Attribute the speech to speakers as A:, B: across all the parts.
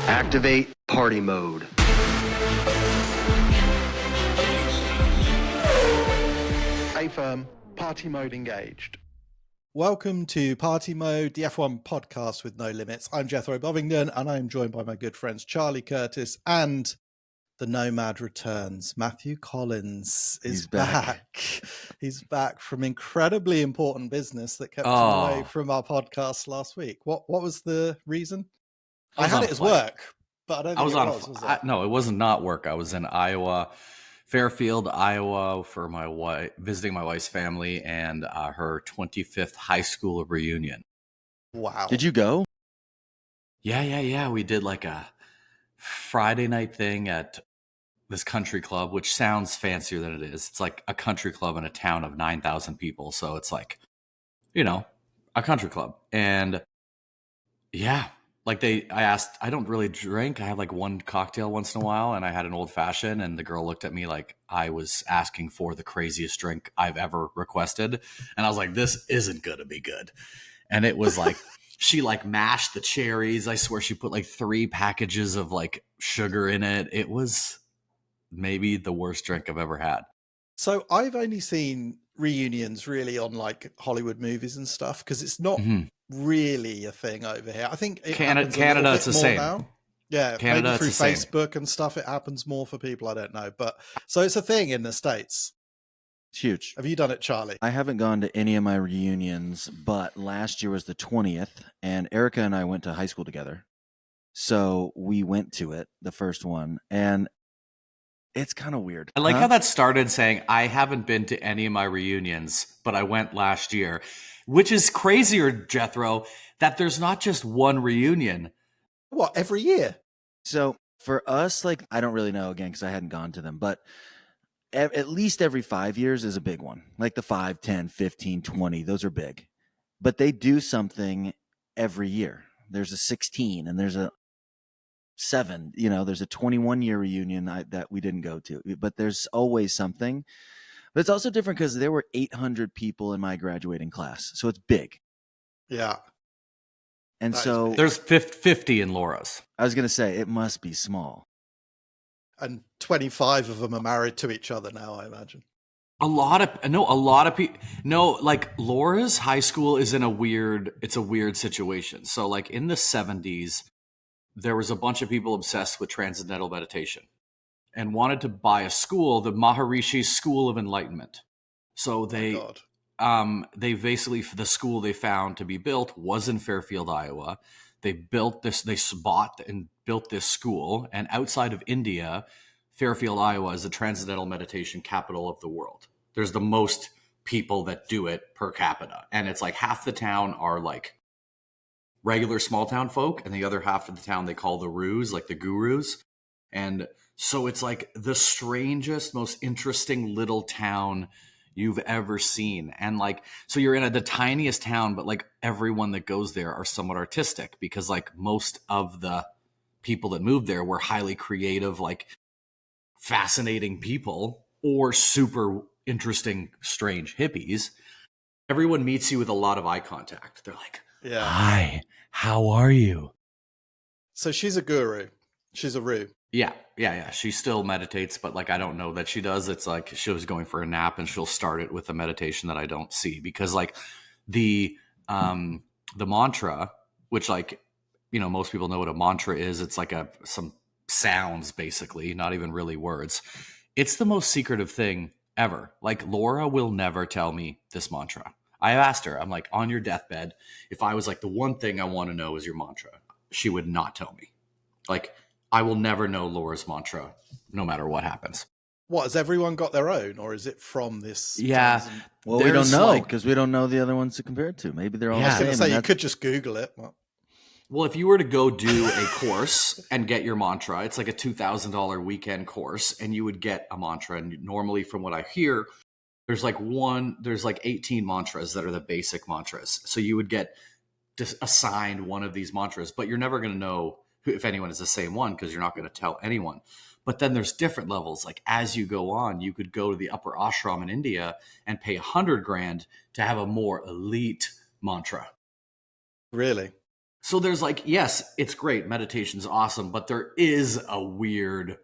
A: Activate party mode.
B: A firm, party mode engaged.
C: Welcome to Party Mode, the F1 podcast with no limits. I'm Jethro Bovingdon, and I'm joined by my good friends Charlie Curtis and the Nomad returns. Matthew Collins is back. He's back from incredibly important business that kept him away from our podcast last week. What was the reason? I had it as work, but I don't think it was.
D: No, it wasn't not work. I was in Iowa, Fairfield, Iowa, for my wife, visiting my wife's family and her 25th high school reunion.
C: Wow!
E: Did you go?
D: Yeah. We did like a Friday night thing at this country club, which sounds fancier than it is. It's like a country club in a town of 9,000 people, so it's like, a country club. And yeah. I asked, I don't really drink. I have like one cocktail once in a while, and I had an old fashioned, and the girl looked at me like I was asking for the craziest drink I've ever requested. And I was like, this isn't going to be good. And it was like, she like mashed the cherries. I swear she put like 3 packages of like sugar in it. It was maybe the worst drink I've ever had.
C: So I've only seen reunions really on like Hollywood movies and stuff, because it's not really a thing over here. I think
D: Canada it's the same
C: now. Yeah,
D: Canada,
C: maybe through
D: it's
C: Facebook and stuff it happens more for people, I don't know, but so it's a thing in the States.
E: It's huge.
C: Have you done it, Charlie?
E: I haven't gone to any of my reunions, but last year was the 20th, and Erica and I went to high school together, so we went to it, the first one, and it's kind of weird.
D: I like how that started saying, I haven't been to any of my reunions, but I went last year, which is crazier, Jethro, that there's not just one reunion.
C: What, every year?
E: So for us, like, I don't really know, again, because I hadn't gone to them, but at least every 5 years is a big one. Like the 5, 10, 15, 20, those are big. But they do something every year. There's a 16 and there's a 7, there's a 21-year reunion that we didn't go to, but there's always something. But it's also different because there were 800 people in my graduating class, so it's big.
C: Yeah.
E: And so
D: there's 50 in Laura's.
E: I was going to say, it must be small.
C: And 25 of them are married to each other now, I imagine.
D: A lot of people. No, like Laura's high school is in a weird situation. So like in the 70s, there was a bunch of people obsessed with transcendental meditation and wanted to buy a school, the Maharishi School of Enlightenment. So they basically, the school they found to be built was in Fairfield, Iowa. They bought and built this school. And outside of India, Fairfield, Iowa is the transcendental meditation capital of the world. There's the most people that do it per capita. And it's like half the town are like regular small town folk, and the other half of the town they call the Rus, like the gurus. And so it's like the strangest, most interesting little town you've ever seen. And like, so you're in the tiniest town, but like everyone that goes there are somewhat artistic, because like most of the people that moved there were highly creative, like fascinating people, or super interesting, strange hippies. Everyone meets you with a lot of eye contact. They're like,
C: yeah,
D: hi, how are you?
C: So she's a guru. She's a Ru.
D: Yeah. She still meditates, but like I don't know that she does. It's like she was going for a nap and she'll start it with a meditation that I don't see, because like the mantra, which like, most people know what a mantra is. It's like some sounds, basically, not even really words. It's the most secretive thing ever. Like Laura will never tell me this mantra. I asked her, I'm like, on your deathbed, if I was like, the one thing I want to know is your mantra, she would not tell me. Like, I will never know Laura's mantra, no matter what happens.
C: What, has everyone got their own, or is it from this?
D: Yeah.
E: Well, we don't know, because we don't know the other ones to compare it to. Maybe they're all the same.
C: I was going to say, you could just Google it.
D: Well, if you were to go do a course and get your mantra, it's like a $2,000 weekend course, and you would get a mantra. And normally, from what I hear, there's like 18 mantras that are the basic mantras. So you would get assigned one of these mantras, but you're never going to know if anyone is the same one, because you're not going to tell anyone. But then there's different levels. Like as you go on, you could go to the upper ashram in India and pay $100,000 to have a more elite mantra.
C: Really?
D: So there's like, yes, it's great. Meditation's awesome, but there is a weird,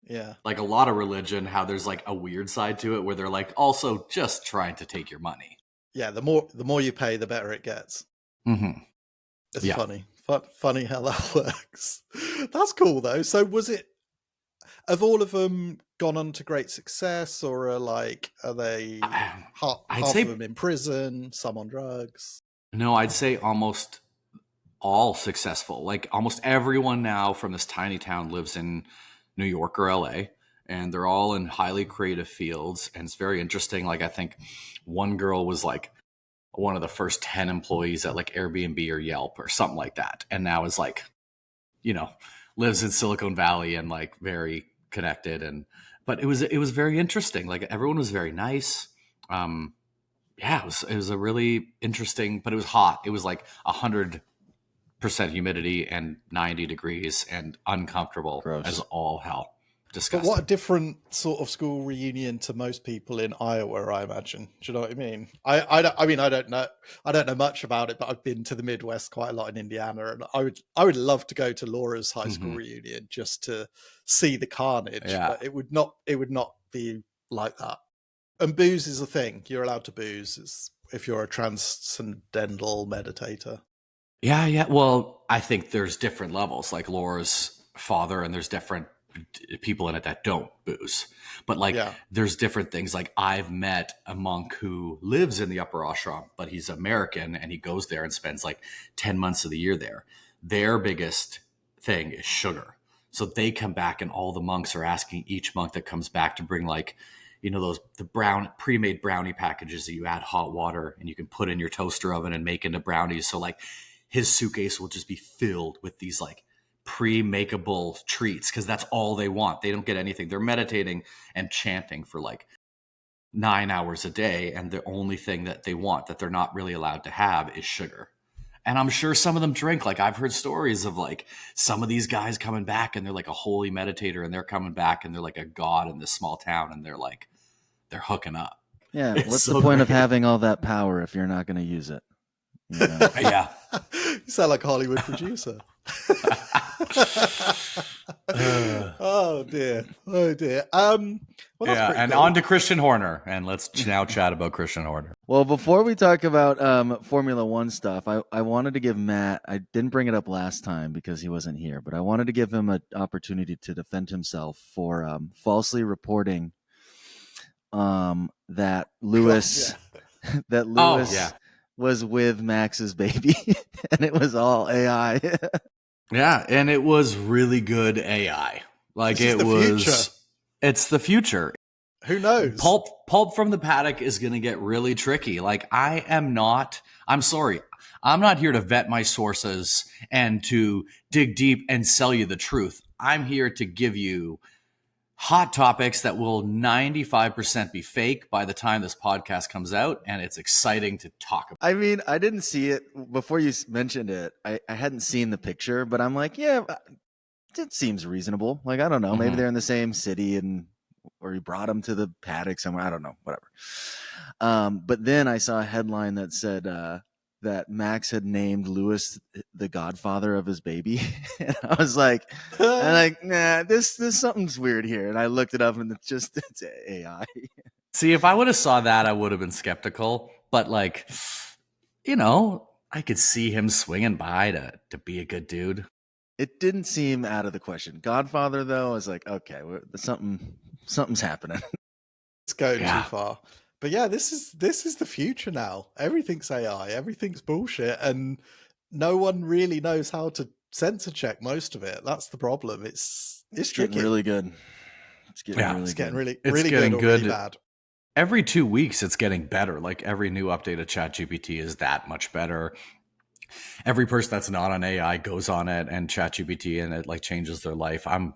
C: Yeah.
D: like a lot of religion, how there's like a weird side to it where they're like also just trying to take your money.
C: Yeah, the more you pay, the better it gets.
D: Mm-hmm.
C: It's
D: Yeah.
C: funny. Funny how that works. That's cool though. So was it, have all of them gone on to great success, or are they
D: I'd
C: half of
D: say
C: them in prison, some on drugs?
D: no, I'd say almost all successful. Like almost everyone now from this tiny town lives in New York or LA, and they're all in highly creative fields. And it's very interesting. Like I think one girl was like one of the first 10 employees at like Airbnb or Yelp or something like that. And now is like, lives in Silicon Valley and like very connected. But it was very interesting. Like everyone was very nice. Yeah, it was a really interesting, but it was hot. It was like 100% humidity and 90 degrees and uncomfortable
E: Gross.
D: as all hell.
C: But
D: Disgusting.
C: what a different sort of school reunion to most people in Iowa, I imagine. Do you know what I mean? I don't know much about it, but I've been to the Midwest quite a lot in Indiana, and I would love to go to Laura's high school
D: Mhm.
C: reunion just to see the carnage.
D: Yeah.
C: But it would not be like that. And booze is a thing. You're allowed to booze if you're a transcendental meditator.
D: Yeah. Well, I think there's different levels, like Laura's father, and there's different people in it that don't booze. But like,
C: Yeah.
D: there's different things. Like, I've met a monk who lives in the upper ashram, but he's American and he goes there and spends like 10 months of the year there. Their biggest thing is sugar. So they come back, and all the monks are asking each monk that comes back to bring like, the pre-made brownie packages that you add hot water and you can put in your toaster oven and make into brownies. So like his suitcase will just be filled with these like pre-makeable treats because that's all they want. They don't get anything. They're meditating and chanting for like 9 hours a day, and the only thing that they want that they're not really allowed to have is sugar. And I'm sure some of them drink. Like I've heard stories of like some of these guys coming back and they're like a holy meditator, and they're coming back and they're like a god in this small town, and they're hooking up.
E: Yeah,
D: It's
E: what's
D: so
E: the point of
D: great.
E: having all that power if you're not going to use it? You know?
D: Yeah.
C: You sound like a Hollywood producer. Oh dear. Well, that's
D: Yeah,
C: pretty
D: and
C: cool.
D: on to Christian Horner, and let's now chat about Christian Horner.
E: Well, before we talk about Formula One stuff, I wanted to give Matt, I didn't bring it up last time because he wasn't here, but I wanted to give him an opportunity to defend himself for falsely reporting that Lewis that Lewis
D: yeah.
E: was with Max's baby and it was all AI.
D: Yeah, and it was really good AI. Like
C: This is
D: it
C: the
D: was
C: future.
D: It's the future.
C: Who knows?
D: Pulp from the paddock is going to get really tricky. Like I'm sorry. I'm not here to vet my sources and to dig deep and sell you the truth. I'm here to give you hot topics that will 95% be fake by the time this podcast comes out, and it's exciting to talk about.
E: I mean, I didn't see it before you mentioned it. I hadn't seen the picture, but I'm like, yeah, it seems reasonable. Like, I don't know, maybe they're in the same city or he brought him to the paddock somewhere. I don't know, whatever. But then I saw a headline that said that Max had named Lewis the godfather of his baby. And I was like, nah, this something's weird here. And I looked it up, and it's AI.
D: See, if I would have saw that, I would have been skeptical. But like, I could see him swinging by to be a good dude.
E: It didn't seem out of the question. Godfather, though, I was like, okay, something's happening.
C: It's going too far. But yeah, this is the future now. Everything's AI, everything's bullshit, and no one really knows how to censor check most of it. That's the problem. It's
E: getting
C: tricky.
E: really good. It's getting
C: really
D: It's
C: good
D: getting
C: or
D: good.
C: really bad.
D: Every 2 weeks, it's getting better. Like every new update of ChatGPT is that much better. Every person that's not on AI goes on it and ChatGPT, and it like changes their life. I'm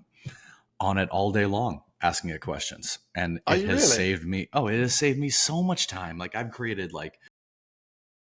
D: on it all day long asking it questions, and it has saved me. Oh, it has saved me so much time. Like I've created like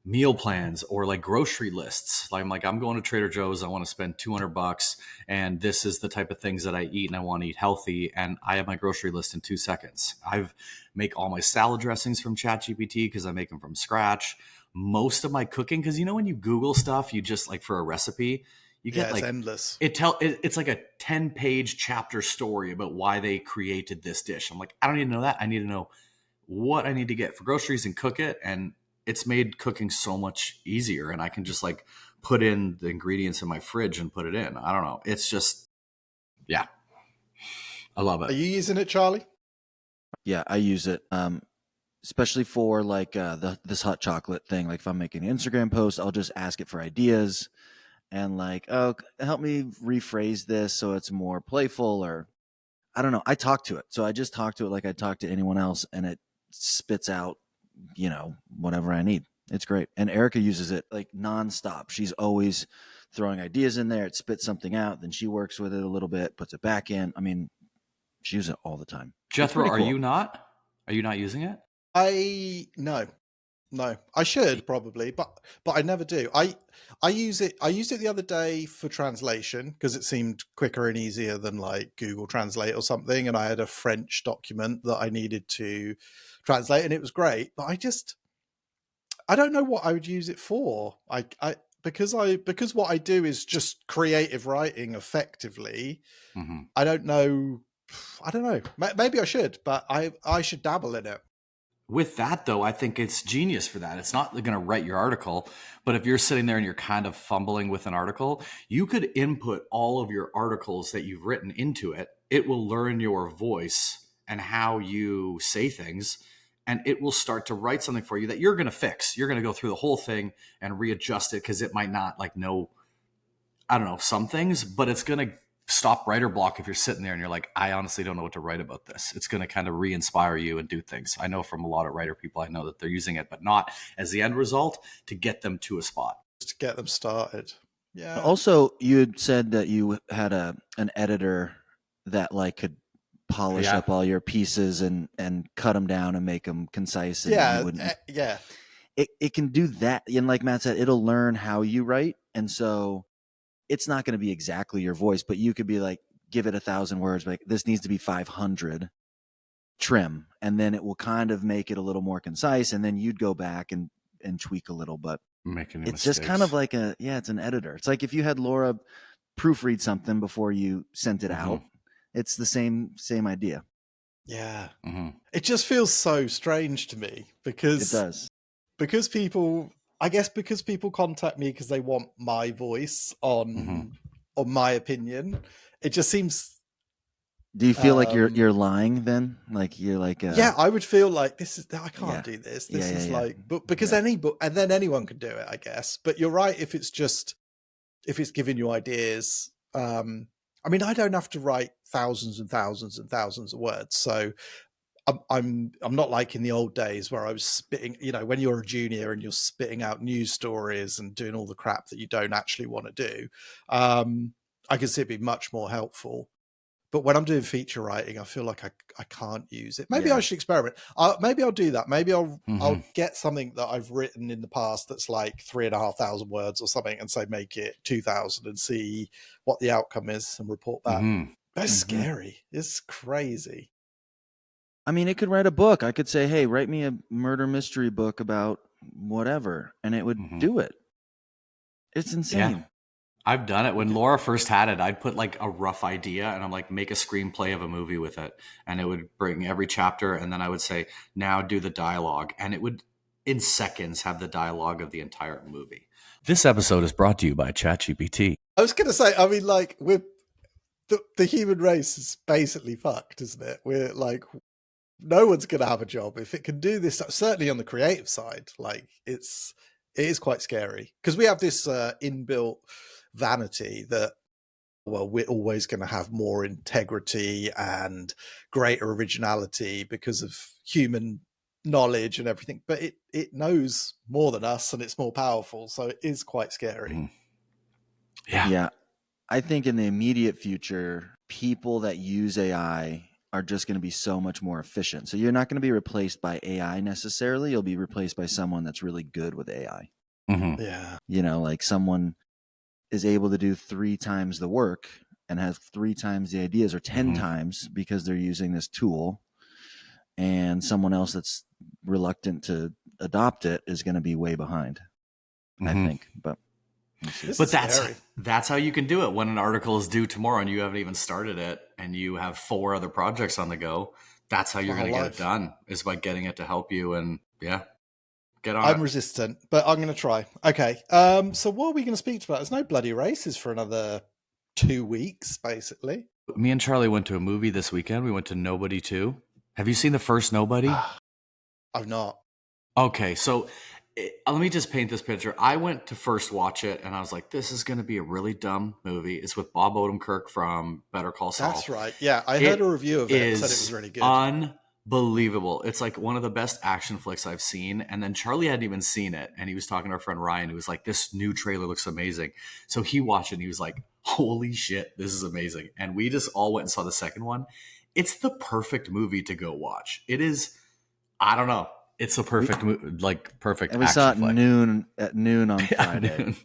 D: meal plans or like grocery lists. Like I'm going to Trader Joe's. I want to spend $200, and this is the type of things that I eat, and I want to eat healthy. And I have my grocery list in 2 seconds. I've make all my salad dressings from ChatGPT because I make them from scratch. most of my cooking, because when you Google stuff, you just like for a recipe, you get
C: it's
D: like
C: endless.
D: it's like a 10-page chapter story about why they created this dish. I'm like, I don't need to know that. I need to know what I need to get for groceries and cook it. And it's made cooking so much easier. And I can just like put in the ingredients in my fridge and put it in. I don't know. It's just, yeah, I love
C: Are
D: it.
C: you using it, Charlie?
E: Yeah, I use it. Especially for like this hot chocolate thing. Like if I'm making an Instagram post, I'll just ask it for ideas and like, oh, help me rephrase this so it's more playful, or I don't know. I talk to it. So I just talk to it like I talk to anyone else, and it spits out, whatever I need. It's great. And Erica uses it like nonstop. She's always throwing ideas in there. It spits something out. Then she works with it a little bit, puts it back in. I mean, she uses it all the time. It's
D: Jethro,
E: pretty
D: are
E: cool.
D: you not? Are you not using it?
C: No. I should probably, but I never do. I use it. I used it the other day for translation because it seemed quicker and easier than like Google Translate or something. And I had a French document that I needed to translate, and it was great. But I don't know what I would use it for. Because what I do is just creative writing effectively.
D: Mm-hmm.
C: I don't know. Maybe I should, but I should dabble in it.
D: With that, though, I think it's genius for that. It's not going to write your article, but if you're sitting there and you're kind of fumbling with an article, you could input all of your articles that you've written into it. It will learn your voice and how you say things, and it will start to write something for you that you're going to fix. You're going to go through the whole thing and readjust it because it might not like know, I don't know, some things, but it's going to stop writer block if you're sitting there and you're like, I honestly don't know what to write about this. It's going to kind of re-inspire you and do things. I know from a lot of writer people, I know that they're using it, but not as the end result, to get them to a spot.
C: Just to get them started. Yeah.
E: Also, you had said that you had an editor that like could polish up all your pieces and cut them down and make them concise. And
C: Yeah.
E: you wouldn't,
C: Yeah.
E: it can do that. And like Matt said, it'll learn how you write. And so it's not going to be exactly your voice, but you could be like, give it 1,000 words, like this needs to be 500, trim. And then it will kind of make it a little more concise. And then you'd go back and tweak a little, but
D: Making
E: it's just kind of like it's an editor. It's like if you had Laura proofread something before you sent it out, it's the same idea.
C: Yeah.
D: Mm-hmm.
C: It just feels so strange to me because
E: It does.
C: Because people contact me because they want my voice on my opinion. It just seems.
E: Do you feel like you're lying then? Like you're like
C: yeah, I would feel like I can't do this. This is like, but because and then anyone can do it, I guess. But you're right. If it's giving you ideas, I mean, I don't have to write thousands and thousands and thousands of words, so I'm not like in the old days where I was spitting, when you're a junior and you're spitting out news stories and doing all the crap that you don't actually want to do. I can see it be much more helpful. But when I'm doing feature writing, I feel like I can't use it. Maybe I should experiment. Maybe I'll do that. Maybe I'll get something that I've written in the past that's like 3,500 words or something, and say make it 2,000 and see what the outcome is and report back. That's scary. It's crazy.
E: I mean, it could write a book. I could say, hey, write me a murder mystery book about whatever, and it would do it. It's insane.
D: Yeah. I've done it. When Laura first had it, I'd put like a rough idea and I'm like, make a screenplay of a movie with it. And it would bring every chapter. And then I would say, now do the dialogue. And it would, in seconds, have the dialogue of the entire movie. This episode is brought to you by ChatGPT.
C: I was going to say, I mean, like, the human race is basically fucked, isn't it? We're like, no one's going to have a job if it can do this. Certainly on the creative side, like it is quite scary because we have this inbuilt vanity that, well, we're always going to have more integrity and greater originality because of human knowledge and everything. But it knows more than us and it's more powerful, so it is quite scary.
E: Yeah. I think in the immediate future, people that use AI are just going to be so much more efficient. So you're not going to be replaced by AI necessarily. You'll be replaced by someone that's really good with AI.
C: Yeah.
E: Like someone is able to do 3 times the work and has 3 times the ideas or 10 times because they're using this tool, and someone else that's reluctant to adopt it is going to be way behind, I
D: Mhm.
E: think. But we'll see.
C: This
D: But
C: is scary.
D: that's how you can do it when an article is due tomorrow and you haven't even started it and you have 4 other projects on the go. That's how
C: It's
D: you're
C: my
D: going to
C: whole
D: get it
C: life.
D: done, is by getting it to help you. And yeah, get on
C: I'm
D: it.
C: resistant, but I'm going to try. Okay. So what are we going to speak about? There's no bloody races for another 2 weeks, basically.
D: Me and Charlie went to a movie this weekend. We went to Nobody 2. Have you seen the first Nobody?
C: I've not.
D: Okay, so let me just paint this picture. I went to first watch it, and I was like, "This is going to be a really dumb movie." It's with Bob Odenkirk from Better Call Saul.
C: That's right. Yeah, I heard
D: It
C: a review of it. Said it
D: is
C: was really good.
D: unbelievable. It's like one of the best action flicks I've seen. And then Charlie hadn't even seen it, and he was talking to our friend Ryan, who was like, "This new trailer looks amazing." So he watched it, and he was like, "Holy shit, this is amazing!" And we just all went and saw the second one. It's the perfect movie to go watch. It is. I don't know. It's a perfect, perfect.
E: And we
D: action
E: saw it
D: flick.
E: at noon on
D: At
E: Friday.
D: noon.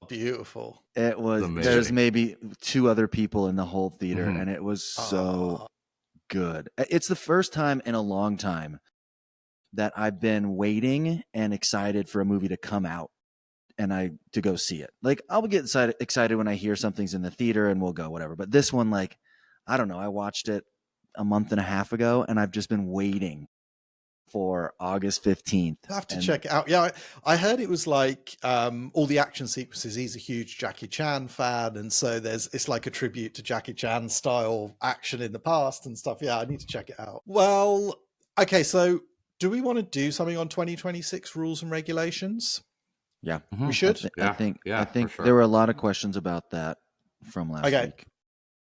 C: Beautiful.
E: It was
D: Amazing.
E: there's maybe 2 other people in the whole theater,
D: Mhm.
E: and it was so good. It's the first time in a long time that I've been waiting and excited for a movie to come out and to go see it. Like, I'll get excited when I hear something's in the theater and we'll go, whatever. But this one, like, I don't know, I watched it a month and a half ago, and I've just been waiting for August 15th.
C: I'll have to check it out. Yeah, I heard it was like all the action sequences. He's a huge Jackie Chan fan, and so it's like a tribute to Jackie Chan style action in the past and stuff. Yeah, I need to check it out. Well, okay, so do we want to do something on 2026 rules and regulations?
E: Yeah,
D: Mhm.
C: We should.
E: I think
D: for sure.
E: there were a lot of questions about that from last week.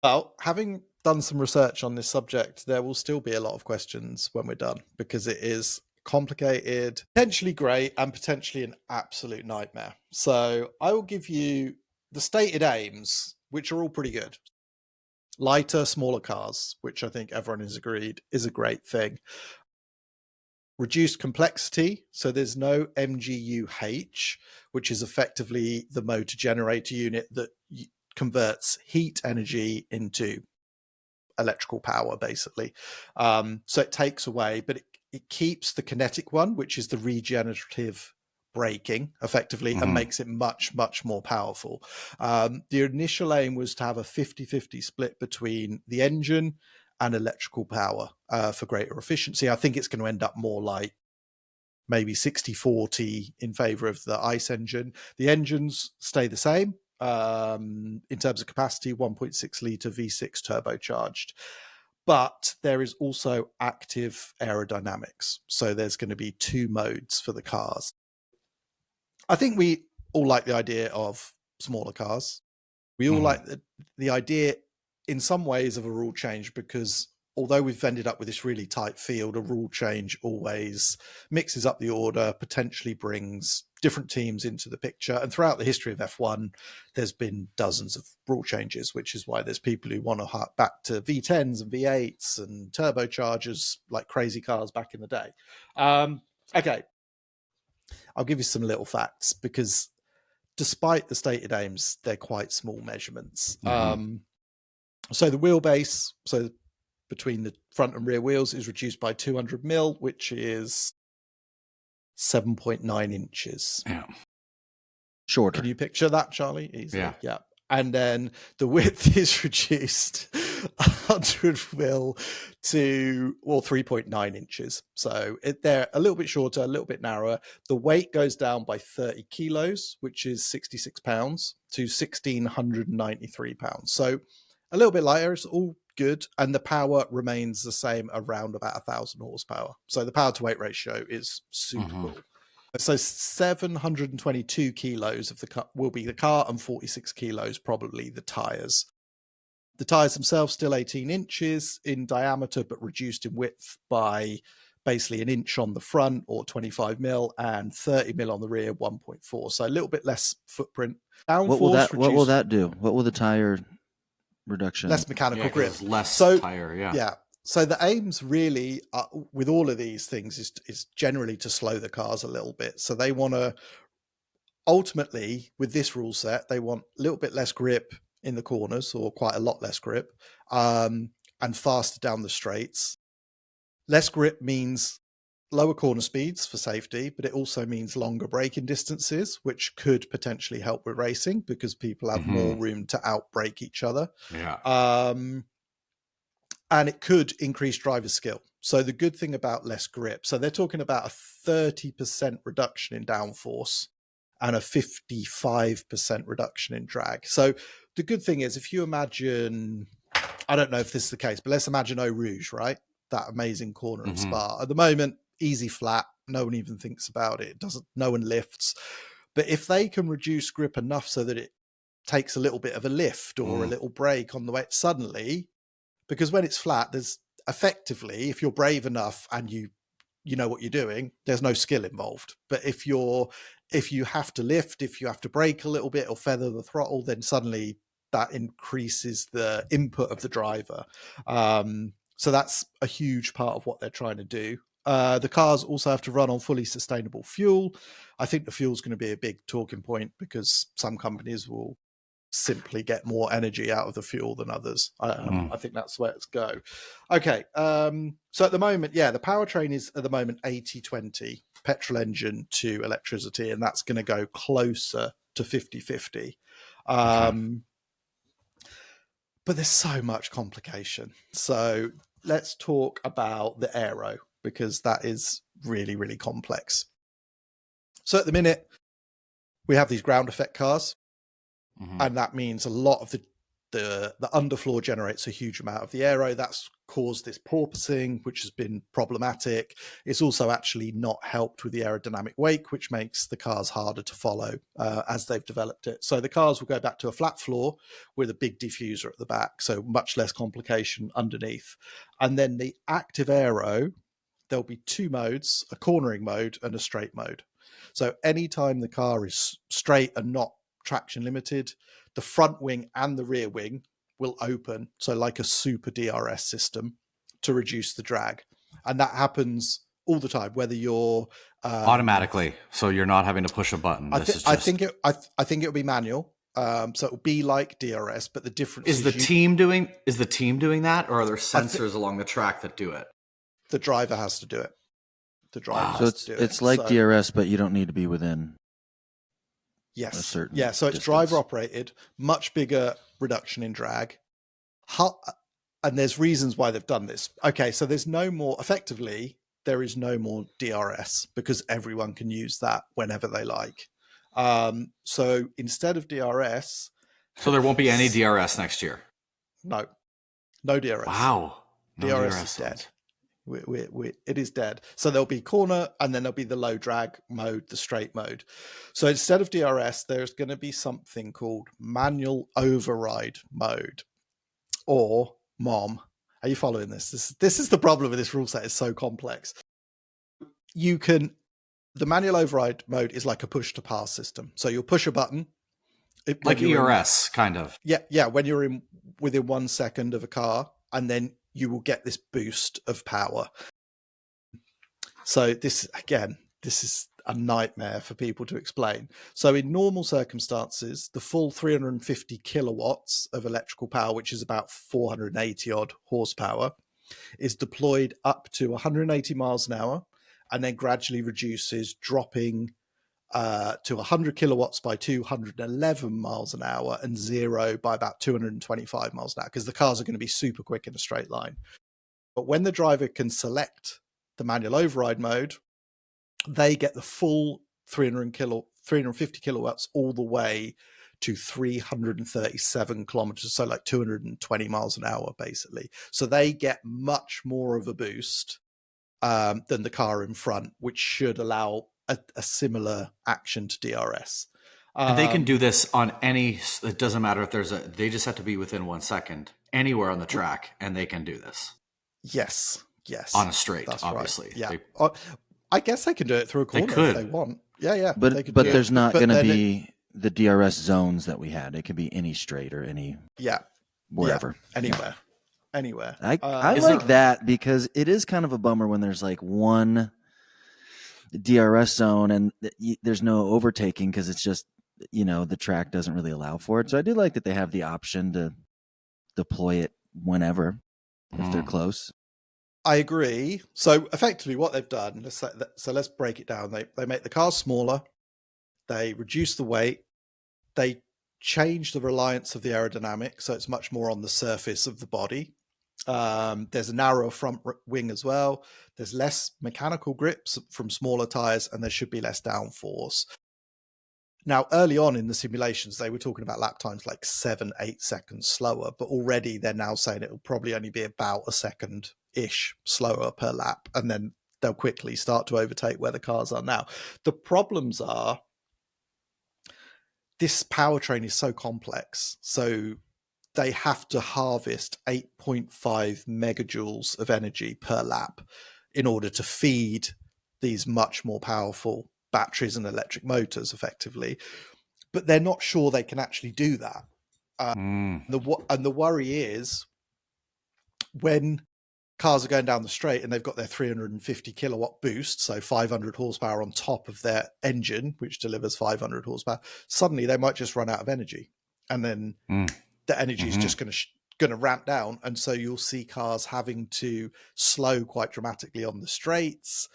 C: Well, having done some research on this subject, there will still be a lot of questions when we're done because it is complicated, potentially great, and potentially an absolute nightmare. So I will give you the stated aims, which are all pretty good. Lighter, smaller cars, which I think everyone has agreed is a great thing. Reduced complexity, so there's no MGUH, which is effectively the motor generator unit that converts heat energy into electrical power, basically. So it takes away, but it keeps the kinetic one, which is the regenerative braking, effectively, and makes it much, much more powerful. The initial aim was to have a 50-50 split between the engine and electrical power for greater efficiency. I think it's going to end up more like maybe 60-40 in favor of the ICE engine. The engines stay the same in terms of capacity, 1.6 litre V6 turbocharged. But there is also active aerodynamics. So there's going to be 2 modes for the cars. I think we all like the idea of smaller cars. We all like the idea in some ways of a rule change, because although we've ended up with this really tight field, a rule change always mixes up the order, potentially brings different teams into the picture. And throughout the history of F1, there's been dozens of rule changes, which is why there's people who want to hark back to V10s and V8s and turbochargers like crazy cars back in the day. Okay, I'll give you some little facts, because despite the stated aims, they're quite small measurements. So the wheelbase, so between the front and rear wheels, is reduced by 200 mil, which is 7.9 inches.
D: Yeah.
E: Shorter.
C: Can you picture that, Charlie? Easily.
D: Yeah.
C: And then the width is reduced 100 mil to 3.9 inches. So they're a little bit shorter, a little bit narrower. The weight goes down by 30 kilos, which is 66 pounds, to 1,693 pounds. So a little bit lighter. It's all good. And the power remains the same, around about 1,000 horsepower. So the power to weight ratio is super cool. So 722 kilos of the car will be the car, and 46 kilos probably the tires. The tires themselves still 18 inches in diameter, but reduced in width by basically an inch on the front, or 25 mil, and 30 mil on the rear, 1.4. So a little bit less footprint.
E: What will that do? What will the tire reduction?
C: Less mechanical grip.
D: Less tire.
C: Yeah. So the aims really with all of these things is generally to slow the cars a little bit. So they want to, ultimately, with this rule set, they want a little bit less grip in the corners, or quite a lot less grip, and faster down the straights. Less grip means lower corner speeds for safety, but it also means longer braking distances, which could potentially help with racing because people have more room to outbrake each other.
D: Yeah.
C: And it could increase driver skill. So the good thing about less grip, so they're talking about a 30% reduction in downforce and a 55% reduction in drag. So the good thing is, if you imagine, I don't know if this is the case, but let's imagine Eau Rouge, right? That amazing corner at Spa. At the moment, easy flat. No one even thinks about it. No one lifts. But if they can reduce grip enough so that it takes a little bit of a lift or a little brake on the way, suddenly, because when it's flat, there's effectively, if you're brave enough and you know what you're doing, there's no skill involved. But if you have to lift, if you have to brake a little bit or feather the throttle, then suddenly that increases the input of the driver. So that's a huge part of what they're trying to do. The cars also have to run on fully sustainable fuel. I think the fuel is going to be a big talking point because some companies will simply get more energy out of the fuel than others. I think that's where it's go. Okay. So at the moment, the powertrain is at the moment 80-20 petrol engine to electricity, and that's going to go closer to 50-50. But there's so much complication. So let's talk about the aero, because that is really, really complex. So at the minute, we have these ground effect cars. And that means a lot of the underfloor generates a huge amount of the aero. That's caused this porpoising, which has been problematic. It's also actually not helped with the aerodynamic wake, which makes the cars harder to follow as they've developed it. So the cars will go back to a flat floor with a big diffuser at the back, so much less complication underneath. And then the active aero, there'll be two modes, a cornering mode and a straight mode. So anytime the car is straight and not traction limited, the front wing and the rear wing will open, so like a super DRS system, to reduce the drag. And that happens all the time, whether you're
D: automatically, so you're not having to push a button.
C: I think it'll be manual, so it'll be like DRS, but the difference
D: is the team doing that, or are there sensors along the track that do it?
C: The driver has to do it. The driver has to do it.
E: It's like DRS, but you don't need to be within.
C: Yes.
E: So it's
C: distance. Driver operated, much bigger reduction in drag. And there's reasons why they've done this. Okay, so there is no more DRS because everyone can use that whenever they like. So instead of DRS,
D: so there won't be any DRS next year.
C: No DRS.
D: Wow,
C: DRS is dead. It is dead. So there'll be corner, and then there'll be the low drag mode, the straight mode. So instead of DRS, there's going to be something called manual override mode, or MOM. Are you following this? This is the problem with this rule set. It's so complex. The manual override mode is like a push to pass system. So you'll push a button.
D: Like ERS, kind of.
C: Yeah. When you're within 1 second of a car, and then you will get this boost of power. So this is a nightmare for people to explain. So in normal circumstances, the full 350 kilowatts of electrical power, which is about 480 odd horsepower, is deployed up to 180 miles an hour and then gradually reduces, dropping to 100 kilowatts by 211 miles an hour and 0 by about 225 miles an hour, because the cars are going to be super quick in a straight line. But when the driver can select the manual override mode, they get the full 350 kilowatts all the way to 337 kilometers, so like 220 miles an hour, basically. So they get much more of a boost than the car in front, which should allow a similar action to DRS.
D: And they can do this on any, it doesn't matter if they just have to be within 1 second anywhere on the track, and they can do this.
C: Yes.
D: On a straight,
C: that's
D: obviously.
C: Right. Yeah. I guess they can do it through a corner if they want. Yeah.
E: But there's not going to be the DRS zones that we had. It could be any straight or any wherever.
C: Yeah. Anywhere.
E: I like that, because it is kind of a bummer when there's like one DRS zone and there's no overtaking, because it's just, the track doesn't really allow for it. So I do like that they have the option to deploy it whenever if they're close.
C: I agree. So effectively what they've done, let's break it down. They make the cars smaller, they reduce the weight, they change the reliance of the aerodynamics, so it's much more on the surface of the body. There's a narrower front wing as well. There's less mechanical grips from smaller tires, and there should be less downforce. Now, early on in the simulations, they were talking about lap times like 7-8 seconds slower, but already they're now saying it'll probably only be about a second-ish slower per lap, and then they'll quickly start to overtake where the cars are now. The problems are this powertrain is so complex, so they have to harvest 8.5 megajoules of energy per lap in order to feed these much more powerful batteries and electric motors effectively. But they're not sure they can actually do that. And the worry is when cars are going down the straight and they've got their 350 kilowatt boost, so 500 horsepower on top of their engine, which delivers 500 horsepower, suddenly they might just run out of energy. And then the energy is just going to ramp down. And so you'll see cars having to slow quite dramatically on the straights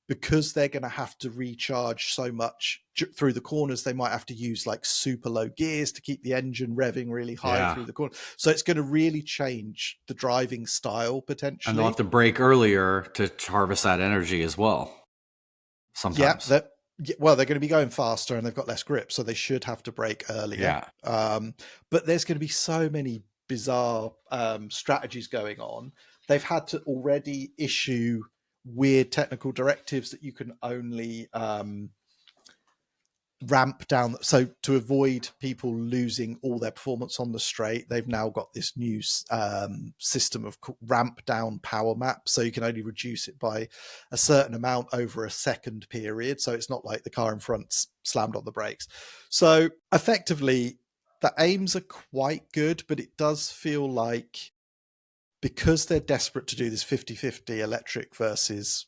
C: because they're going to have to recharge so much through the corners. They might have to use like super low gears to keep the engine revving really high through the corner. So it's going to really change the driving style potentially.
D: And they'll have to brake earlier to harvest that energy as well. Sometimes.
C: Well, they're going to be going faster and they've got less grip, so they should have to brake earlier. But there's going to be so many bizarre strategies going on. They've had to already issue weird technical directives that you can only ramp down. So to avoid people losing all their performance on the straight, they've now got this new system of ramp down power map. So you can only reduce it by a certain amount over a second period. So it's not like the car in front slammed on the brakes. So effectively, the aims are quite good, but it does feel like because they're desperate to do this 50-50 electric versus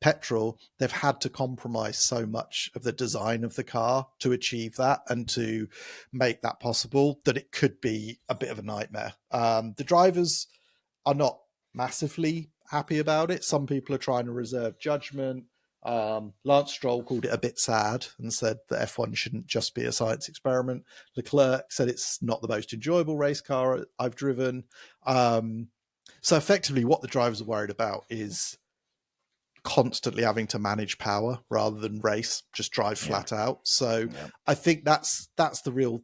C: petrol, they've had to compromise so much of the design of the car to achieve that and to make that possible that it could be a bit of a nightmare. The drivers are not massively happy about it. Some people are trying to reserve judgment. Lance Stroll called it a bit sad and said that F1 shouldn't just be a science experiment. Leclerc said it's not the most enjoyable race car I've driven. So effectively what the drivers are worried about is constantly having to manage power rather than race, just drive flat out. So I think that's the real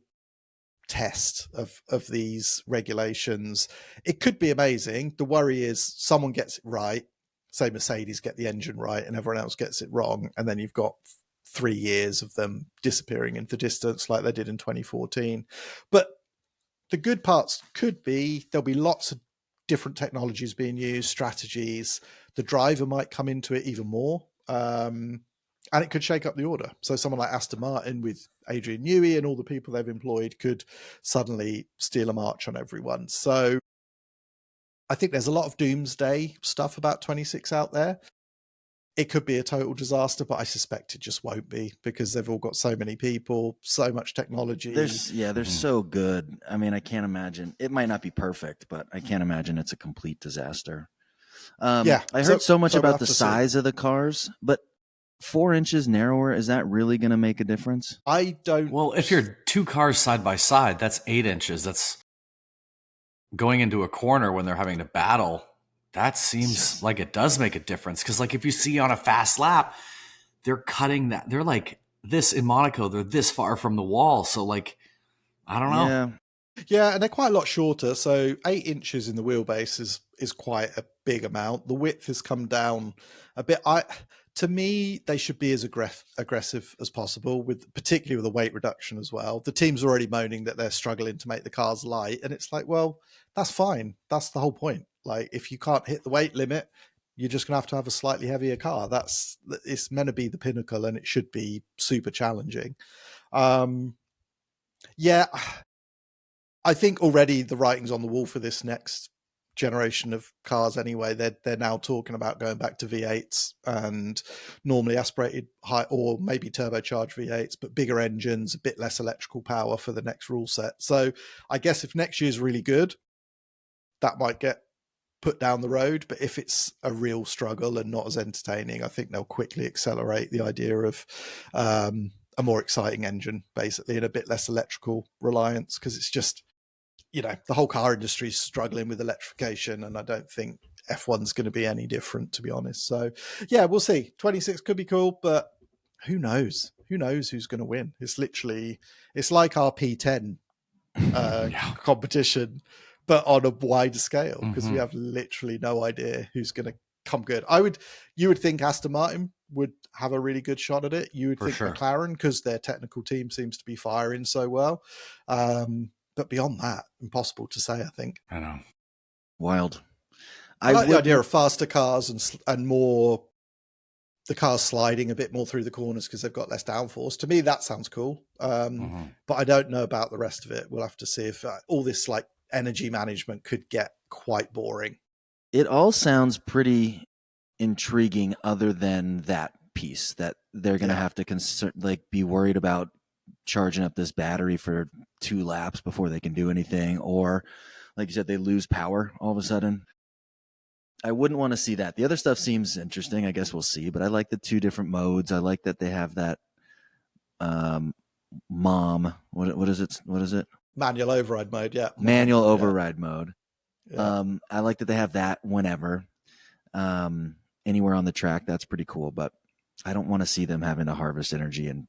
C: test of these regulations. It could be amazing. The worry is someone gets it right, say Mercedes get the engine right and everyone else gets it wrong, and then you've got 3 years of them disappearing into distance like they did in 2014. But the good parts could be there'll be lots of different technologies being used, strategies. The driver might come into it even more. And it could shake up the order. So someone like Aston Martin with Adrian Newey and all the people they've employed could suddenly steal a march on everyone. So I think there's a lot of doomsday stuff about 26 out there. It could be a total disaster, but I suspect it just won't be because they've all got so many people, so much technology.
E: They're so good. I mean, I can't imagine. It might not be perfect, but I can't imagine it's a complete disaster. I heard so much about the size of the cars, but 4 inches narrower, is that really going to make a difference?
C: I don't.
D: Well, if you're 2 cars side by side, that's 8 inches. That's going into a corner when they're having to battle. That seems like it does make a difference. Because like if you see on a fast lap, they're cutting that. They're like this in Monaco. They're this far from the wall. So like, I don't know.
C: Yeah, and they're quite a lot shorter. So 8 inches in the wheelbase is quite a big amount. The width has come down a bit. To me, they should be as aggressive as possible, particularly with the weight reduction as well. The team's already moaning that they're struggling to make the cars light, and it's like, well, that's fine. That's the whole point. Like, if you can't hit the weight limit, you're just going to have a slightly heavier car. It's meant to be the pinnacle, and it should be super challenging. I think already the writing's on the wall for this next generation of cars anyway. They're now talking about going back to V8s and normally aspirated high or maybe turbocharged V8s, but bigger engines, a bit less electrical power for the next rule set. So I guess if next year's really good, that might get put down the road. But if it's a real struggle and not as entertaining, I think they'll quickly accelerate the idea of a more exciting engine, basically, and a bit less electrical reliance, because it's just, the whole car industry is struggling with electrification, and I don't think F1's going to be any different, to be honest. So, yeah, we'll see. 26 could be cool, but who knows? Who knows who's going to win? It's like our P10 competition, but on a wider scale, because we have literally no idea who's going to come good. You would think Aston Martin would have a really good shot at it. You would think McLaren, because their technical team seems to be firing so well. But beyond that, impossible to say, I think.
D: I know.
E: Wild.
C: I like the idea of faster cars and more the cars sliding a bit more through the corners because they've got less downforce. To me, that sounds cool. But I don't know about the rest of it. We'll have to see if all this like energy management could get quite boring.
E: It all sounds pretty intriguing, other than that piece that they're going to have to be worried about charging up this battery for 2 laps before they can do anything, or like you said, they lose power all of a sudden. I wouldn't want to see that. The other stuff seems interesting. I guess we'll see, but I like the 2 different modes. I like that they have that mom. What is it? What is it?
C: Manual override mode. Yeah.
E: Manual override mode.
C: Yeah.
E: I like that they have that whenever, anywhere on the track. That's pretty cool, but I don't want to see them having to harvest energy, and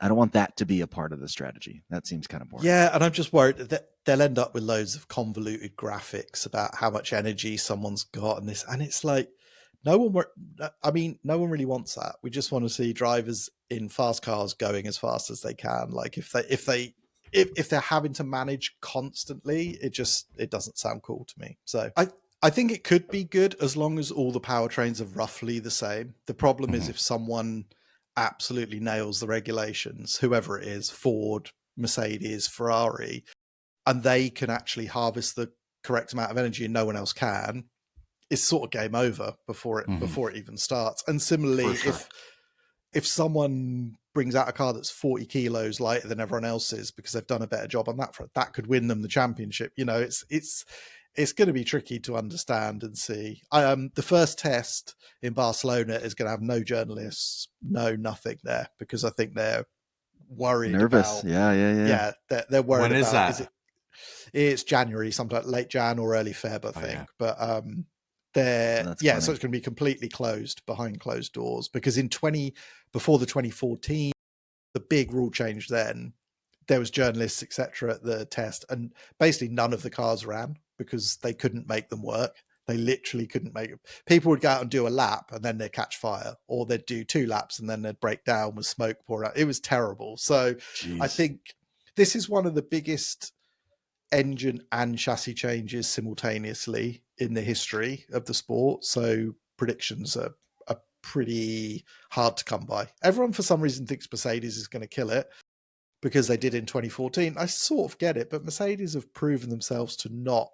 E: I don't want that to be a part of the strategy. That seems kind of boring.
C: Yeah, and I'm just worried that they'll end up with loads of convoluted graphics about how much energy someone's got and this, and it's like no one really wants that. We just want to see drivers in fast cars going as fast as they can. Like if they're having to manage constantly, it doesn't sound cool to me. So I think it could be good as long as all the powertrains are roughly the same. The problem is if someone absolutely nails the regulations, whoever it is, Ford, Mercedes, Ferrari, and they can actually harvest the correct amount of energy and no one else can, it's sort of game over before it even starts. And similarly, if someone brings out a car that's 40 kilos lighter than everyone else's because they've done a better job on that front, that could win them the championship. It's going to be tricky to understand and see. The first test in Barcelona is going to have no journalists, nothing there, because I think they're worried.
E: Nervous.
C: Yeah. They're worried.
D: When is that?
C: It's January, sometime late Jan or early Feb, I think. Yeah. But so it's going to be completely closed behind closed doors, because before the 2014, the big rule change then, there was journalists, etc. at the test, and basically none of the cars ran because they couldn't make them work. They literally couldn't make it. People would go out and do a lap and then they'd catch fire, or they'd do 2 laps and then they'd break down with smoke pouring out. It was terrible. So
E: Jeez.
C: I think this is one of the biggest engine and chassis changes simultaneously in the history of the sport. So predictions are pretty hard to come by. Everyone for some reason thinks Mercedes is going to kill it because they did in 2014. I sort of get it, but Mercedes have proven themselves to not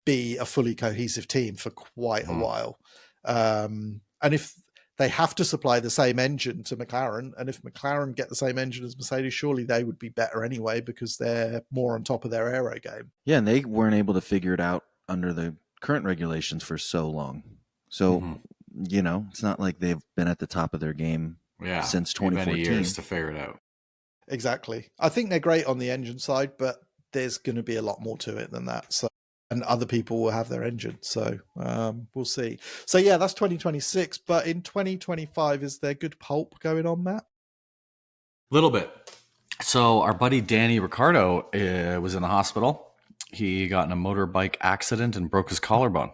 C: be a fully cohesive team for quite a while. And if they have to supply the same engine to McLaren, and if McLaren get the same engine as Mercedes, surely they would be better anyway because they're more on top of their aero game.
E: Yeah, and they weren't able to figure it out under the current regulations for so long. So, it's not like they've been at the top of their game since 2014.
D: Many years to figure it out.
C: Exactly. I think they're great on the engine side, but there's going to be a lot more to it than that. So, and other people will have their engine. So we'll see. So yeah, that's 2026. But in 2025, is there good pulp going on, Matt?
D: A little bit. So our buddy Danny Ricciardo was in the hospital. He got in a motorbike accident and broke his collarbone.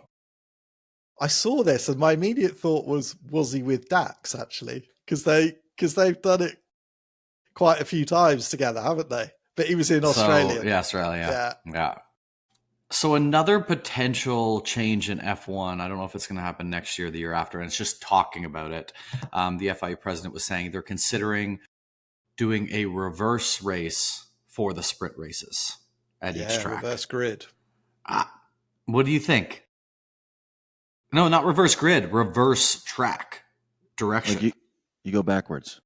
C: I saw this, and my immediate thought was he with Dax, actually? Because they've done it quite a few times together, haven't they? But he was in Australia.
D: Australia. Yeah. So another potential change in F1, I don't know if it's going to happen next year or the year after, and it's just talking about it. The FIA president was saying they're considering doing a reverse race for the sprint races at each track.
C: Reverse grid.
D: What do you think? No, not reverse grid, reverse track direction.
E: Like you go backwards.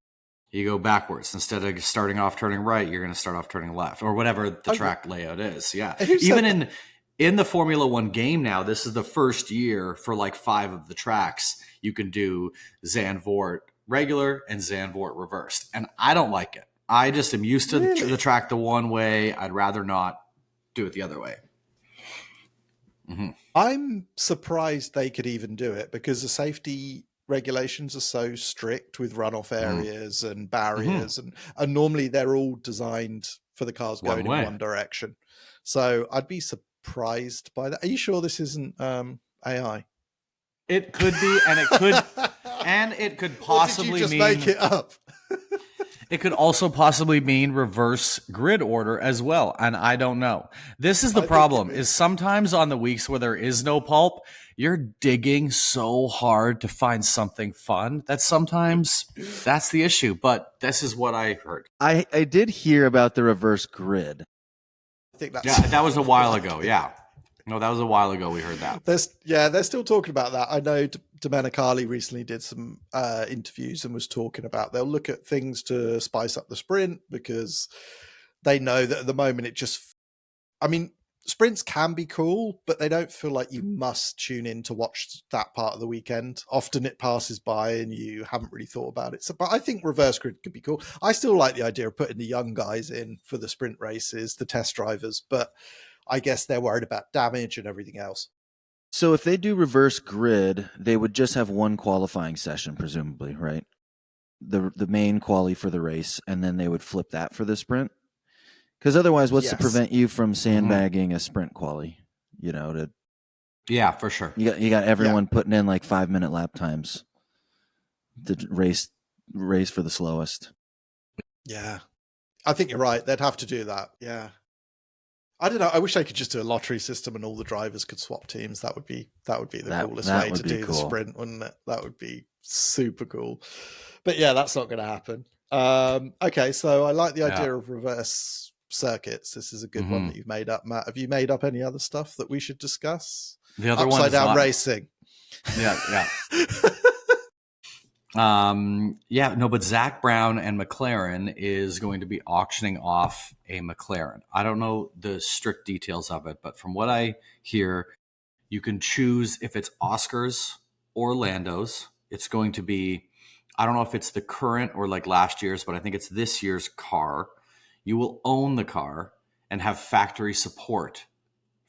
D: You go backwards. Instead of starting off turning right, you're going to start off turning left, or whatever the track layout is. Yeah. in the Formula One game now, this is the first year for like 5 of the tracks you can do Zandvoort regular and Zandvoort reversed. And I don't like it. I just am used to
C: Really?
D: the track the one way. I'd rather not do it the other way. Mm-hmm.
C: I'm surprised they could even do it because the safety regulations are so strict with runoff areas and barriers, and normally they're all designed for the cars
D: One
C: going
D: way.
C: in one direction. So I'd be surprised by that. Are you sure this isn't AI?
D: It could be, and it could possibly
C: or did you just
D: mean
C: make it up?
D: it could also possibly mean reverse grid order as well. And I don't know. This is the problem is sometimes on the weeks where there is no pulp, you're digging so hard to find something fun that sometimes that's the issue. But this is what I heard.
E: I did hear about the reverse grid.
C: I think that's
D: Yeah, that was a while ago. Yeah. No, that was a while ago we heard that.
C: They're still talking about that. I know Domenicali recently did some interviews and was talking about they'll look at things to spice up the sprint because they know that at the moment sprints can be cool, but they don't feel like you must tune in to watch that part of the weekend. Often it passes by and you haven't really thought about it. So, but I think reverse grid could be cool. I still like the idea of putting the young guys in for the sprint races, the test drivers, but I guess they're worried about damage and everything else.
E: So if they do reverse grid, they would just have one qualifying session, presumably, right? The main quali for the race, and then they would flip that for the sprint. Because otherwise, what's to prevent you from sandbagging a sprint quali?
D: Yeah, for sure.
E: You got everyone putting in like 5-minute lap times to race for the slowest.
C: Yeah, I think you're right. They'd have to do that. Yeah. I don't know. I wish I could just do a lottery system and all the drivers could swap teams. That would be the coolest way to do the sprint, wouldn't it? That would be super cool. But yeah, that's not going to happen. Okay, so I like the idea of reverse circuits. This is a good one that you've made up, Matt. Have you made up any other stuff that we should discuss?
D: The other
C: Upside
D: one is
C: down racing.
D: Yeah. But Zach Brown and McLaren is going to be auctioning off a McLaren. I don't know the strict details of it, but from what I hear, you can choose if it's Oscars or Lando's. It's going to be, I don't know if it's the current or like last year's, but I think it's this year's car. You will own the car and have factory support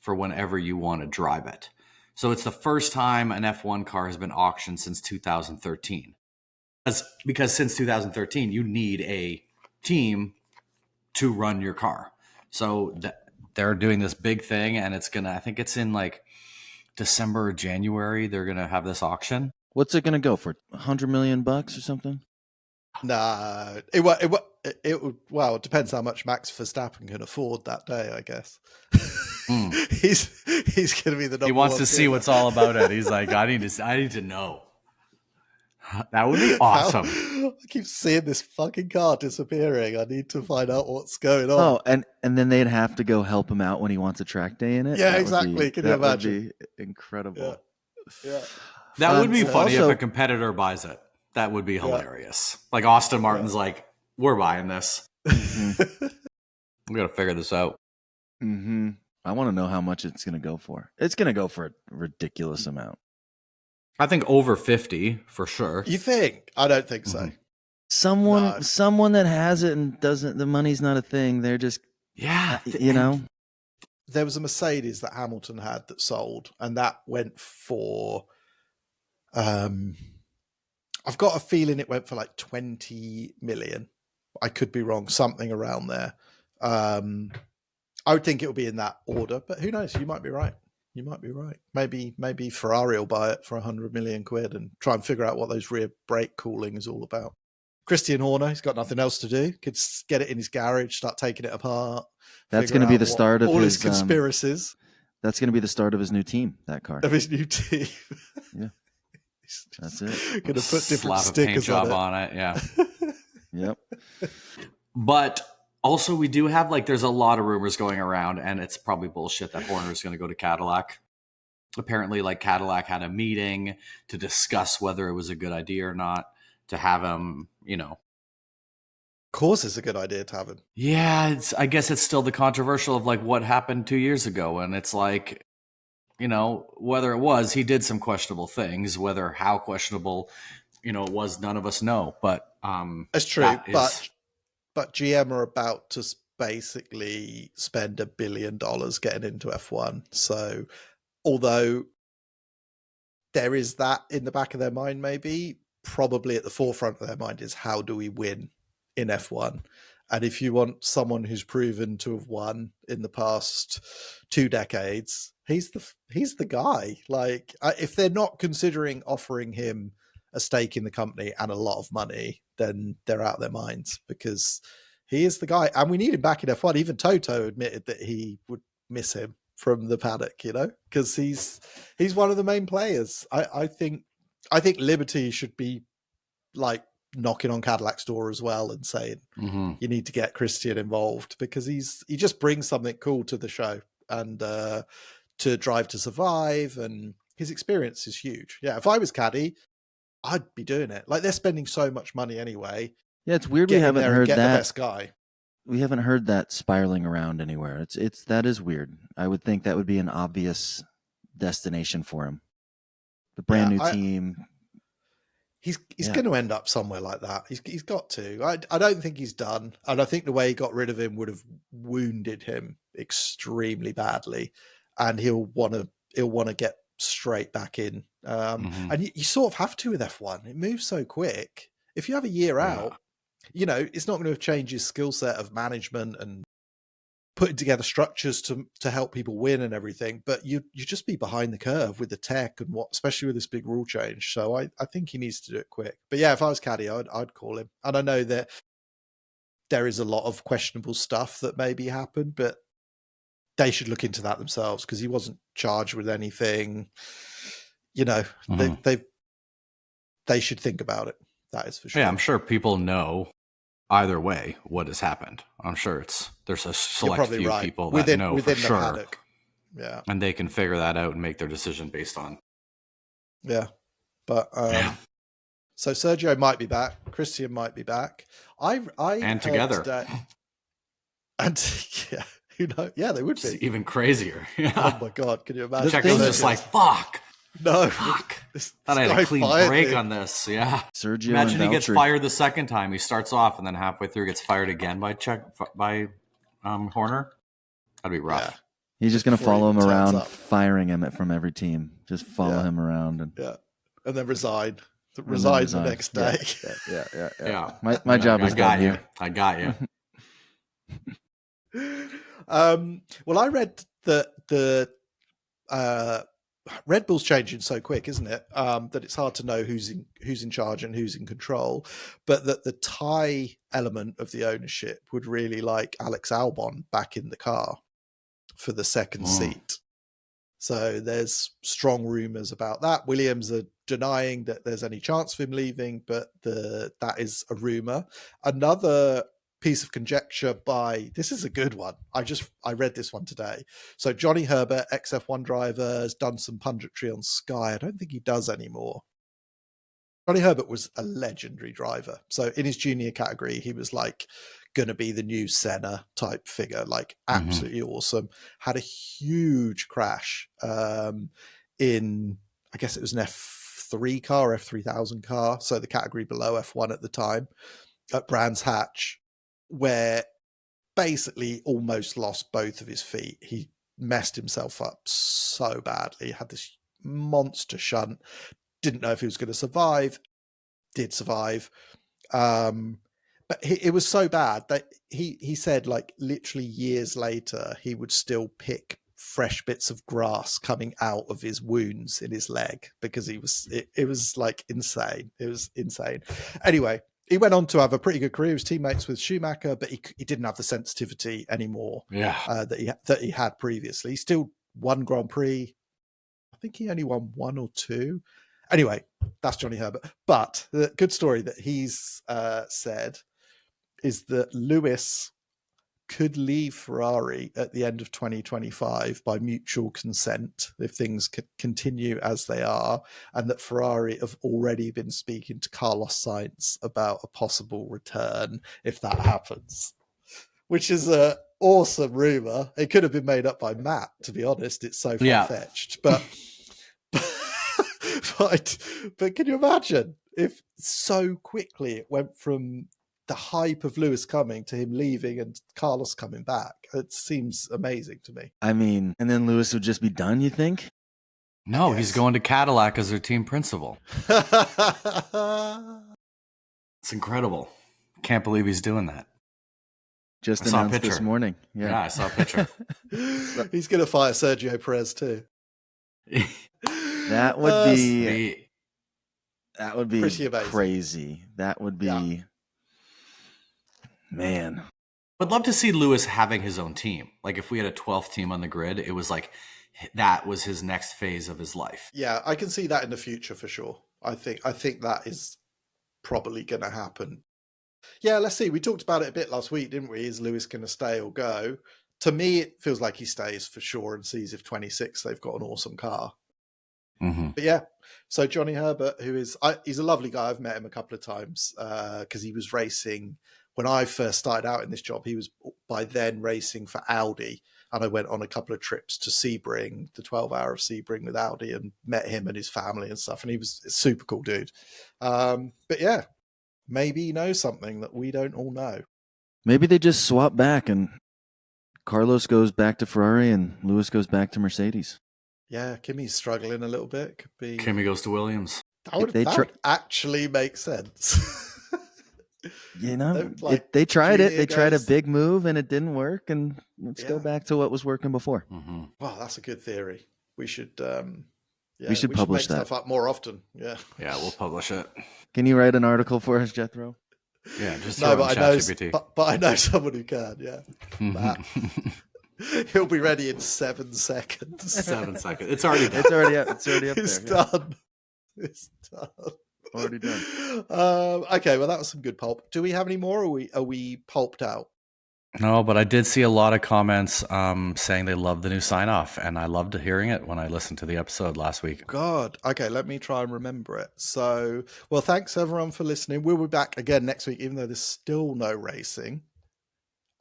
D: for whenever you want to drive it. So it's the first time an F1 car has been auctioned since 2013. Because since 2013, you need a team to run your car. So they're doing this big thing, and I think it's in like December or January, they're going to have this auction.
E: What's it going to go for? $100 million or something?
C: Nah, it depends how much Max Verstappen can afford that day, I guess. He's going to be the number one.
D: He wants to see what's all about it. He's like, I need to know. That would be awesome.
C: I keep seeing this fucking car disappearing. I need to find out what's going on.
E: Oh, and then they'd have to go help him out when he wants a track day in it.
C: Yeah, exactly. Can you imagine?
E: Would be incredible.
C: Yeah.
D: That would be funny if a competitor buys it. That would be hilarious. Like Austin Martin's like, we're buying this. We got to figure this out.
E: Mm-hmm. I want to know how much it's going to go for. It's going to go for a ridiculous amount.
D: I think over 50 for sure.
C: You think? I don't think so.
E: Someone that has it and doesn't, the money's not a thing. They're just,
C: There was a Mercedes that Hamilton had that sold, and that went for, I've got a feeling it went for like 20 million. I could be wrong, something around there. I would think it would be in that order, but who knows? You might be right. Maybe Ferrari will buy it for 100 million quid and try and figure out what those rear brake cooling is all about. Christian Horner, he's got nothing else to do. Could get it in his garage, start taking it apart.
E: That's going to be the start of
C: all his conspiracies.
E: That's going to be the start of his new team. That car
C: of his new team.
E: Yeah, that's it.
C: Going to put different
D: Slap
C: stickers
D: a paint job
C: on
D: it. Yeah.
E: Yep.
D: But also, we do have there's a lot of rumors going around, and it's probably bullshit that Horner is going to go to Cadillac. Apparently, Cadillac had a meeting to discuss whether it was a good idea or not to have him,
C: course it's a good idea to have him.
D: Yeah, I guess it's still the controversial of like what happened 2 years ago, and it's like, whether it was he did some questionable things, whether how questionable, it was, none of us know. But
C: It's true,
D: that is,
C: but GM are about to basically spend $1 billion getting into F1. So although there is that in the back of their mind, maybe probably at the forefront of their mind is how do we win in F1? And if you want someone who's proven to have won in the past 2 decades, he's the guy. Like, if they're not considering offering him a stake in the company and a lot of money, then they're out of their minds, because he is the guy, and we need him back in F1. Even Toto admitted that he would miss him from the paddock, because he's one of the main players. I think Liberty should be like knocking on Cadillac's door as well and saying, you need to get Christian involved, because he just brings something cool to the show, and to Drive to Survive, and his experience is huge. Yeah, if I was caddy, I'd be doing it. Like, they're spending so much money anyway.
E: Yeah, it's weird we
C: Get in
E: haven't
C: there and
E: heard
C: get the
E: that.
C: best guy.
E: We haven't heard that spiraling around anywhere. That is weird. I would think that would be an obvious destination for him. The brand new team.
C: He's going to end up somewhere like that. He's got to. I don't think he's done, and I think the way he got rid of him would have wounded him extremely badly, and he'll want to get straight back in. And you sort of have to with F1. It moves so quick. If you have a year out, it's not going to change his skill set of management and putting together structures to help people win and everything, but you just be behind the curve with the tech and especially with this big rule change. So I think he needs to do it quick. But yeah, if I was caddy, I'd call him. And I know that there is a lot of questionable stuff that maybe happened, but they should look into that themselves, because he wasn't charged with anything. They should think about it. That is for sure.
D: Yeah, I'm sure people know either way what has happened. I'm sure there's a select few people that know for sure. Paddock.
C: Yeah.
D: And they can figure that out and make their decision based on.
C: Yeah. But so Sergio might be back, Christian might be back. I
D: and together.
C: Today, and yeah, yeah, they would be.
D: It's even crazier. Yeah.
C: Oh my god, can you imagine?
D: Checo's just like, fuck.
C: No,
D: fuck. Thought I had a clean break on this. Yeah,
E: Sergio.
D: Imagine he gets fired the second time. He starts off and then halfway through gets fired again by Horner. That'd be rough.
E: Yeah. He's just going to follow him around, firing him from every team. Just follow him around and
C: then resign. Resign the next day.
E: Yeah. My job is done here.
D: I got you.
C: Well, I read that the Red Bull's changing so quick, isn't it? That it's hard to know who's in charge and who's in control. But that the Thai element of the ownership would really like Alex Albon back in the car for the second seat. So there's strong rumors about that. Williams are denying that there's any chance of him leaving, but that is a rumor. Another piece of conjecture this is a good one. I read this one today. So Johnny Herbert, ex-F1 driver, has done some punditry on Sky. I don't think he does anymore. Johnny Herbert was a legendary driver. So in his junior category, he was like going to be the new Senna type figure, like absolutely awesome. Had a huge crash in, I guess it was an F3 car, F3000 car. So the category below F1 at the time, at Brands Hatch, where basically almost lost both of his feet. He messed himself up so badly. He had this monster shunt. Didn't know if he was going to survive. Did survive. But it was so bad that he said, like, literally years later, he would still pick fresh bits of grass coming out of his wounds in his leg, because it was like insane. It was insane. Anyway, he went on to have a pretty good career. He was teammates with Schumacher, but he didn't have the sensitivity anymore that he had previously. He still won Grand Prix. I think he only won 1 or 2. Anyway, that's Johnny Herbert. But the good story that he's said is that Lewis could leave Ferrari at the end of 2025 by mutual consent if things continue as they are, and that Ferrari have already been speaking to Carlos Sainz about a possible return if that happens, which is a awesome rumor. It could have been made up by Matt, to be honest. It's so far-fetched, but but can you imagine if so quickly it went from the hype of Lewis coming to him leaving and Carlos coming back? It seems amazing to me.
E: I mean, and then Lewis would just be done, you think?
D: No, he's going to Cadillac as their team principal. It's incredible. Can't believe he's doing that.
E: Just announced this morning.
D: Yeah, I saw a picture.
C: He's going to fire Sergio Perez too.
E: That would be
C: pretty amazing.
E: Crazy. That would be, man.
D: I'd love to see Lewis having his own team. Like if we had a 12th team on the grid, it was like that was his next phase of his life.
C: Yeah, I can see that in the future for sure. I think that is probably going to happen. Yeah, let's see. We talked about it a bit last week, didn't we? Is Lewis going to stay or go? To me, it feels like he stays for sure and sees if 26 they've got an awesome car.
D: Mm-hmm.
C: But yeah, so Johnny Herbert, who is he's a lovely guy. I've met him a couple of times because he was racing when I first started out in this job. He was by then racing for Audi, and I went on a couple of trips to Sebring, the 12-hour of Sebring with Audi, and met him and his family and stuff. And he was a super cool dude. But yeah, maybe he knows something that we don't all know.
E: Maybe they just swap back and Carlos goes back to Ferrari and Lewis goes back to Mercedes.
C: Yeah, Kimi's struggling a little bit. Could be
D: Kimi goes to Williams.
C: That would actually make sense.
E: You know, they tried it. They tried a big move and it didn't work. And let's go back to what was working before.
D: Mm-hmm.
C: Wow, that's a good theory. We should
E: we should publish
C: make stuff up more often. Yeah,
D: we'll publish it.
E: Can you write an article for us, Jethro?
D: Yeah, just
C: but I know someone who can. Yeah, Matt. He'll be ready in 7 seconds.
D: 7 seconds. It's already done.
E: It's already up. It's already up
C: It's
E: there.
C: done. It's done.
E: Already done.
C: Okay, well, that was some good pulp. Do we have any more, or are we pulped out?
D: No, but I did see a lot of comments saying they love the new sign off, and I loved hearing it when I listened to the episode last week.
C: God. Okay, let me try and remember it. So, well, thanks everyone for listening. We'll be back again next week, even though there's still no racing.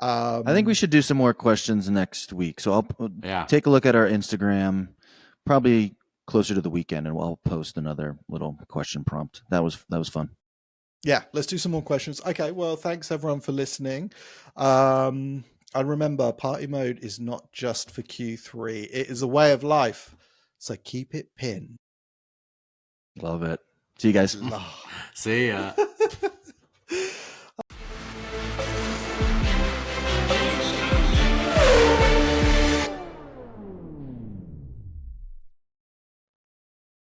E: I think we should do some more questions next week. So I'll take a look at our Instagram, probably closer to the weekend, and we'll post another little question prompt. That was fun.
C: Yeah, let's do some more questions. Okay, well, thanks everyone for listening. And remember, party mode is not just for Q3. It is a way of life. So keep it pinned.
E: Love it. See you guys.
D: See ya.